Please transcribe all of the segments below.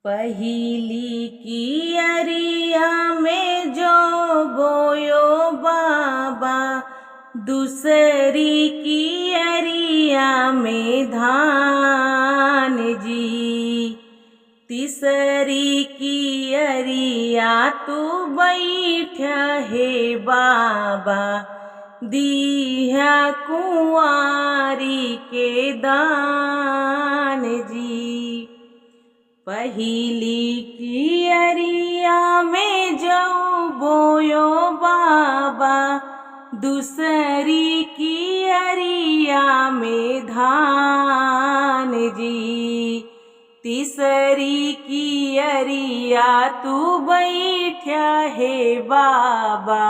पहिली की अरिया में जो बोयो बाबा, दूसरी की अरिया में धान जी, तीसरी की अरिया तू बैठा है बाबा, दिया कुंवारी के दान जी। पहिली की अरिया में जऊ बोयो बाबा, दूसरी की अरिया में धान जी, तीसरी की अरिया तू बैठा है बाबा,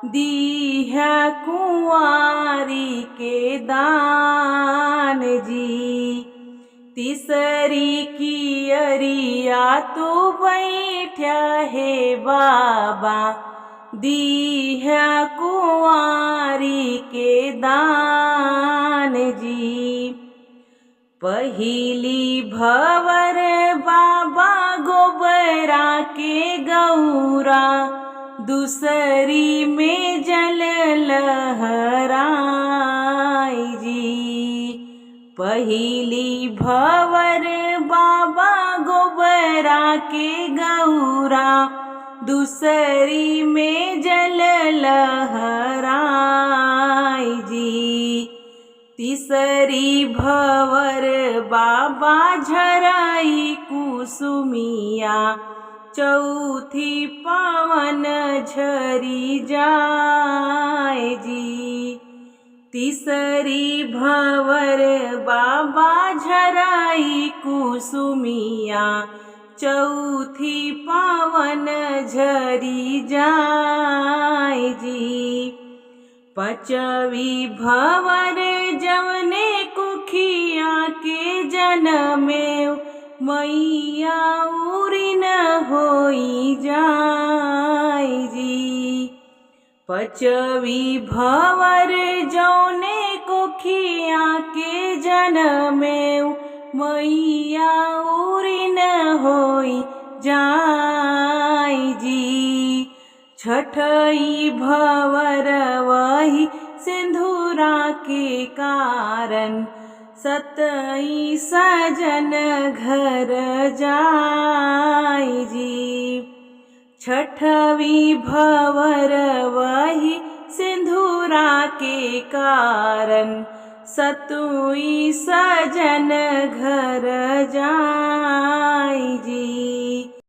दिया कुंवारी के दान जी। तीसरी की अरिया तू बैठा है बाबा, दिया कुंवारी के दान जी। पहिली भवर बाबा गोबरा के गौरा, दूसरी में जल लहराई जी। पहिली भवर बाबा गोबरा के गौरा, दूसरी में जल लहराई जी। तीसरी भवर बाबा झराई कुसुमिया, चौथी पावन झरी जाए जी। तीसरी भवर बाबा झराई कुसुमिया, चौथी पावन झरी जाए जी। पांचवी भवर जवने कुखिया के जनमे, मैया उरी न होई जाए जी। पांचवी भवर जौने कुखिया के जनमे, मैया उरी न होई जाए जी। छठई भवर वही सिंधुरा के कारण, सतई सजन घर जाए जी। छठवी भवर वही सिंधुरा के कारण, सतुई सजन घर जाए जी।